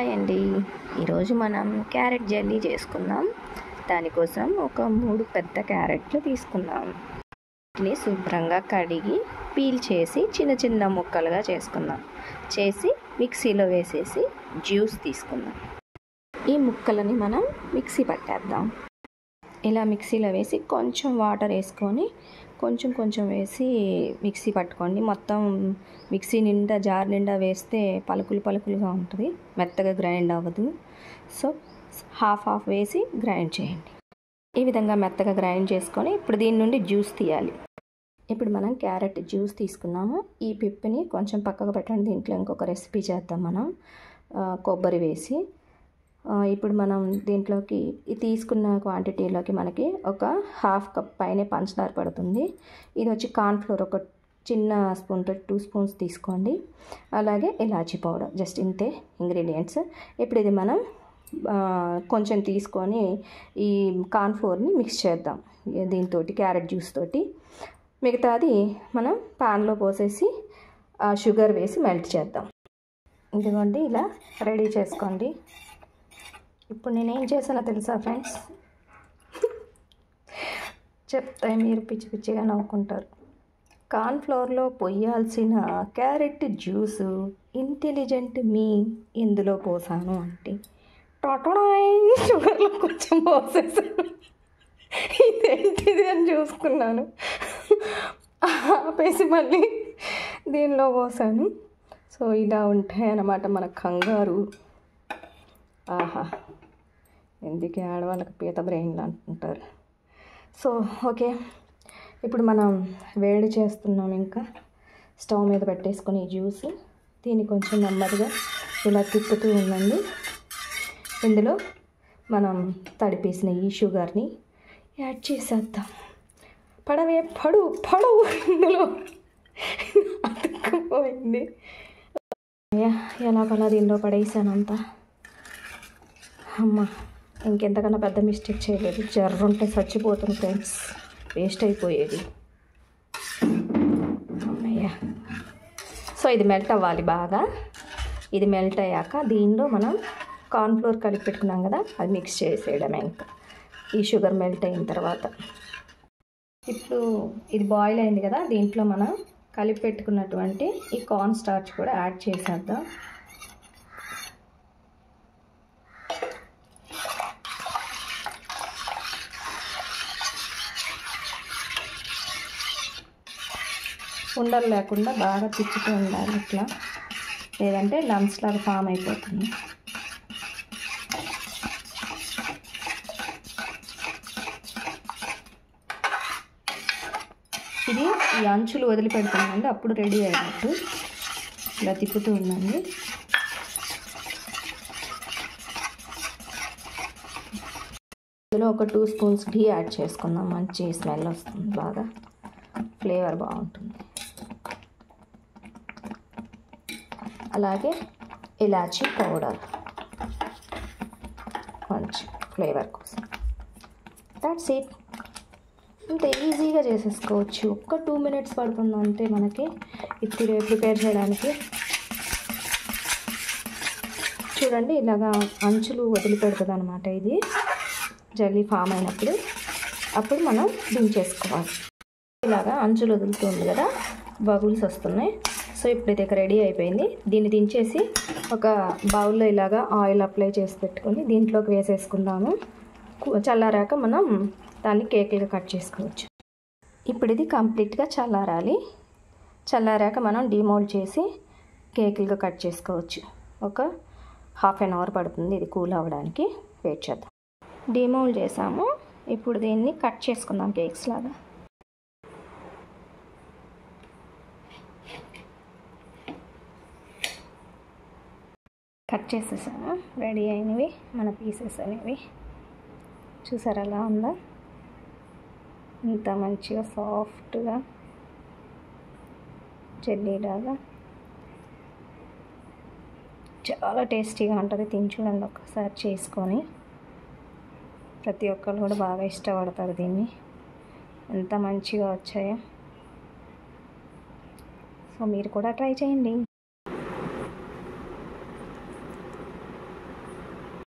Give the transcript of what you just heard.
Hi అండి. ఈరోజు మనం క్యారెట్ జెల్లీ చేసుకుందాం. దానికోసం ఒక 3 పెద్ద క్యారెట్లు తీసుకుందాం. వీటిని శుభ్రంగా కడిగి పీల్ చేసి చిన్న చిన్న ముక్కలుగా చేసుకుందాం. చేసి మిక్సీలో వేసేసి జ్యూస్ తీసుకుందాం. ఈ ముక్కలని మనం మిక్సీ పట్టేద్దాం. ఇలా మిక్సీలో వేసి కొంచెం వాటర్ వేసుకొని కొంచెం వేసి మిక్సీ పట్టుకోండి. మొత్తం మిక్సీ నిండా జార్ నిండా వేస్తే పలుకులుగా ఉంటుంది, మెత్తగా గ్రైండ్ అవ్వదు. సో హాఫ్ వేసి గ్రైండ్ చేయండి. ఈ విధంగా మెత్తగా గ్రైండ్ చేసుకొని ఇప్పుడు దీని నుండి జ్యూస్ తీయాలి. ఇప్పుడు మనం క్యారెట్ జ్యూస్ తీసుకున్నాము. ఈ పిప్పిని కొంచెం పక్కకు పెట్టండి. దీంట్లో ఇంకొక రెసిపీ చేద్దాం మనం, కొబ్బరి వేసి. ఇప్పుడు మనం దీంట్లోకి తీసుకున్న క్వాంటిటీలోకి మనకి ఒక హాఫ్ కప్ పైనే పంచదార పడుతుంది. ఇది వచ్చి కార్న్ఫ్లోర్ ఒక చిన్న స్పూన్తో 2 స్పూన్స్ తీసుకోండి. అలాగే ఇలాచీ పౌడర్, జస్ట్ ఇంతే ఇంగ్రీడియంట్స్. ఇప్పుడు ఇది మనం కొంచెం తీసుకొని ఈ కార్న్ఫ్లోర్ని మిక్స్ చేద్దాం దీంతో, క్యారెట్ జ్యూస్ తోటి. మిగతాది మనం ప్యాన్లో పోసేసి షుగర్ వేసి మెల్ట్ చేద్దాం. ఇదిగోండి, ఇలా రెడీ చేసుకోండి. ఇప్పుడు నేనేం చేశానో తెలుసా ఫ్రెండ్స్? చెప్తే మీరు పిచ్చిగా నవ్వుకుంటారు. కార్న్ఫ్లోర్లో పొయ్యాల్సిన క్యారెట్ జ్యూసు ఇంటెలిజెంట్ మీ ఎందులో పోసాను అంటే షుగర్లో కొంచెం పోసేసాను. ఇదేంటిది అని చూసుకున్నాను, ఆపేసి మళ్ళీ దీనిలో పోసాను. సో ఇలా ఉంటాయన్నమాట మన కంగారు. ఆహా, ఎందుకే ఆడవాళ్ళకి పీత బ్రెయిన్లు అంటుంటారు. సో ఓకే, ఇప్పుడు మనం వేడి చేస్తున్నాం. ఇంకా స్టవ్ మీద పెట్టేసుకొని ఈ జ్యూస్ దీన్ని కొంచెం నెమ్మదిగా ఇలా తిప్పుతూ ఉండండి. ఇందులో మనం తడిపేసిన ఈ షుగర్ని యాడ్ చేసేద్దాం. పడు ఇందులో అతుక్కుపోయింది. ఎలాగలా దీనిలో పడేసానంతా. అమ్మ, ఇంకెంతకన్నా పెద్ద మిస్టేక్ చేయలేదు. జర్రుంటే చచ్చిపోతుంది ఫ్రెండ్స్, వేస్ట్ అయిపోయేది. అమ్మయ్య. సో ఇది మెల్ట్ అవ్వాలి బాగా. ఇది మెల్ట్ అయ్యాక దీనిలో మనం కార్న్ఫ్లోర్ కలిపి పెట్టుకున్నాం కదా, అది మిక్స్ చేసేయడమే. ఇంకా ఈ షుగర్ మెల్ట్ అయిన తర్వాత ఇప్పుడు ఇది బాయిల్ అయింది కదా, దీంట్లో మనం కలిపి పెట్టుకున్నటువంటి ఈ కార్న్ స్టార్చ్ కూడా యాడ్ చేసేద్దాం. ఉండలు లేకుండా బాగా తిప్పుతూ ఉండాలి ఇట్లా, లేదంటే లంప్స్ లాగా ఫామ్ అయిపోతుంది. ఇది ఈ అంచులు వదిలిపెడుతుందండి, అప్పుడు రెడీ అయినట్టు. ఇలా తిప్పుతూ ఉండండి. ఇందులో ఒక 2 స్పూన్స్ ఘీ యాడ్ చేసుకుందాం. మంచి స్మెల్ వస్తుంది, బాగా ఫ్లేవర్ బాగుంటుంది. అలాగే ఇలాచీ పౌడర్ కొంచెం ఫ్లేవర్ కోసం. That's it. ఇంత ఈజీగా చేసేసుకోవచ్చు. ఒక్క 2 మినిట్స్ పడుతుంది అంతే మనకి ఇది ప్రిపేర్ చేయడానికి. చూడండి, ఇలాగా అంచులు వదిలిపెడుతుంది అనమాట ఇది జల్లీ ఫామ్ అయినప్పుడు. అప్పుడు మనం దించేసుకోవాలి. ఇలాగా అంచులు వదులుతుంది కదా, బబుల్స్ వస్తున్నాయి. సో ఇప్పుడు ఇది రెడీ అయిపోయింది. దీన్ని దించేసి ఒక బౌల్లో ఇలాగా ఆయిల్ అప్లై చేసి పెట్టుకొని దీంట్లోకి వేసేసుకుందాము. చల్లారాక మనం దాన్ని కేకులుగా కట్ చేసుకోవచ్చు. ఇప్పుడు ఇది కంప్లీట్గా చల్లారాలి. చల్లారాక మనం డిమోల్డ్ చేసి కేకులుగా కట్ చేసుకోవచ్చు. ఒక ½ an hour పడుతుంది ఇది కూల్ అవ్వడానికి. వెయిట్ చేద్దాం. డిమోల్డ్ చేసాము. ఇప్పుడు దీన్ని కట్ చేసుకుందాం కేక్స్ లాగా. కట్ చేసేసాను. రెడీ అయినవి మన పీసెస్ అనేవి. చూసారు అలా ఉందా, ఇంత మంచిగా సాఫ్ట్గా జెల్లీలాగా. చాలా టేస్టీగా ఉంటుంది. తిని చూడండి ఒకసారి చేసుకొని. ప్రతి ఒక్కరు కూడా బాగా ఇష్టపడతారు దీన్ని. ఎంత మంచిగా వచ్చాయో. సో మీరు కూడా ట్రై చేయండి.